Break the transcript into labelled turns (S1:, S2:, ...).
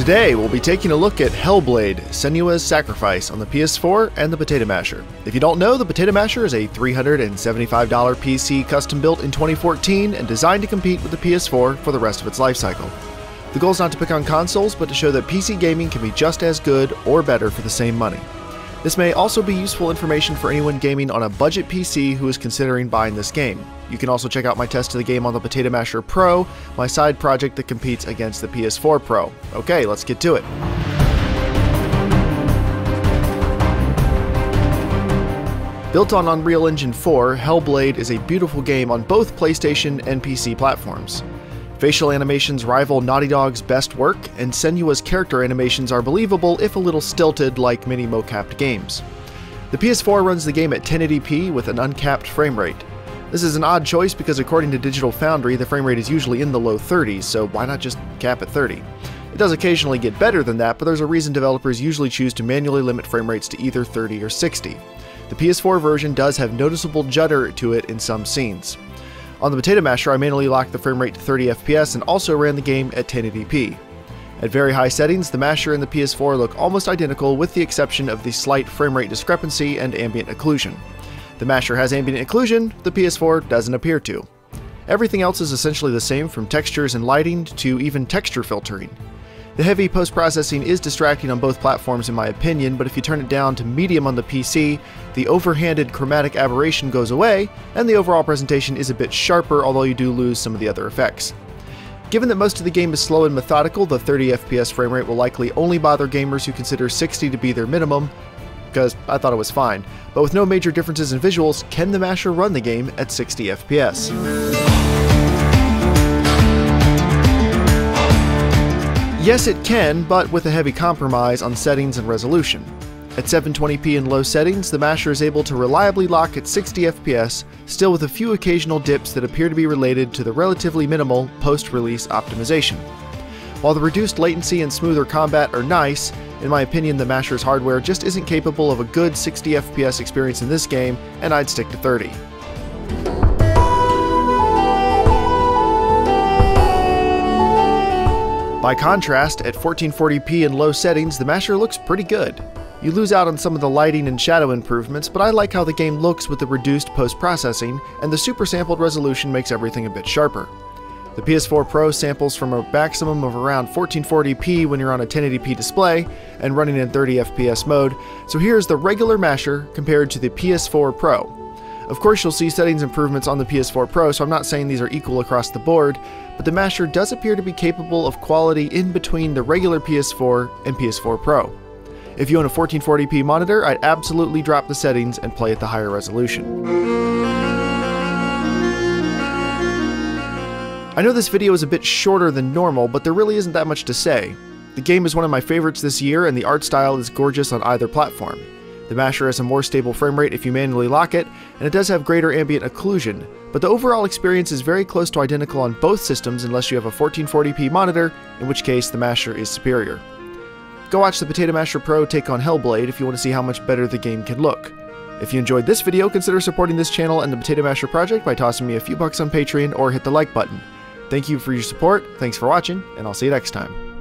S1: Today, we'll be taking a look at Hellblade, Senua's Sacrifice on the PS4 and the Potato Masher. If you don't know, the Potato Masher is a $375 PC custom built in 2014 and designed to compete with the PS4 for the rest of its life cycle. The goal is not to pick on consoles, but to show that PC gaming can be just as good or better for the same money. This may also be useful information for anyone gaming on a budget PC who is considering buying this game. You can also check out my test of the game on the Potato Masher Pro, my side project that competes against the PS4 Pro. Okay, let's get to it. Built on Unreal Engine 4, Hellblade is a beautiful game on both PlayStation and PC platforms. Facial animations rival Naughty Dog's best work, and Senua's character animations are believable if a little stilted like many mocapped games. The PS4 runs the game at 1080p with an uncapped frame rate. This is an odd choice because according to Digital Foundry, the frame rate is usually in the low 30s, so why not just cap at 30? It does occasionally get better than that, but there's a reason developers usually choose to manually limit frame rates to either 30 or 60. The PS4 version does have noticeable judder to it in some scenes. On the Potato Masher, I manually locked the frame rate to 30 FPS and also ran the game at 1080p. At very high settings, the Masher and the PS4 look almost identical with the exception of the slight frame rate discrepancy and ambient occlusion. The Masher has ambient occlusion, the PS4 doesn't appear to. Everything else is essentially the same, from textures and lighting to even texture filtering. The heavy post-processing is distracting on both platforms in my opinion, but if you turn it down to medium on the PC, the overhanded chromatic aberration goes away, and the overall presentation is a bit sharper, although you do lose some of the other effects. Given that most of the game is slow and methodical, the 30 FPS frame rate will likely only bother gamers who consider 60 to be their minimum, because I thought it was fine. But with no major differences in visuals, can the Masher run the game at 60 FPS? Yes, it can, but with a heavy compromise on settings and resolution. At 720p in low settings, the Masher is able to reliably lock at 60 FPS, still with a few occasional dips that appear to be related to the relatively minimal post-release optimization. While the reduced latency and smoother combat are nice, in my opinion the Masher's hardware just isn't capable of a good 60 FPS experience in this game, and I'd stick to 30. By contrast, at 1440p in low settings, the Masher looks pretty good. You lose out on some of the lighting and shadow improvements, but I like how the game looks with the reduced post-processing, and the super sampled resolution makes everything a bit sharper. The PS4 Pro samples from a maximum of around 1440p when you're on a 1080p display, and running in 30 FPS mode, so here's the regular Masher compared to the PS4 Pro. Of course, you'll see settings improvements on the PS4 Pro, so I'm not saying these are equal across the board, but the Masher does appear to be capable of quality in between the regular PS4 and PS4 Pro. If you own a 1440p monitor, I'd absolutely drop the settings and play at the higher resolution. I know this video is a bit shorter than normal, but there really isn't that much to say. The game is one of my favorites this year, and the art style is gorgeous on either platform. The Masher has a more stable frame rate if you manually lock it, and it does have greater ambient occlusion, but the overall experience is very close to identical on both systems unless you have a 1440p monitor, in which case the Masher is superior. Go watch the Potato Masher Pro take on Hellblade if you want to see how much better the game can look. If you enjoyed this video, consider supporting this channel and the Potato Masher project by tossing me a few bucks on Patreon or hit the like button. Thank you for your support, thanks for watching, and I'll see you next time.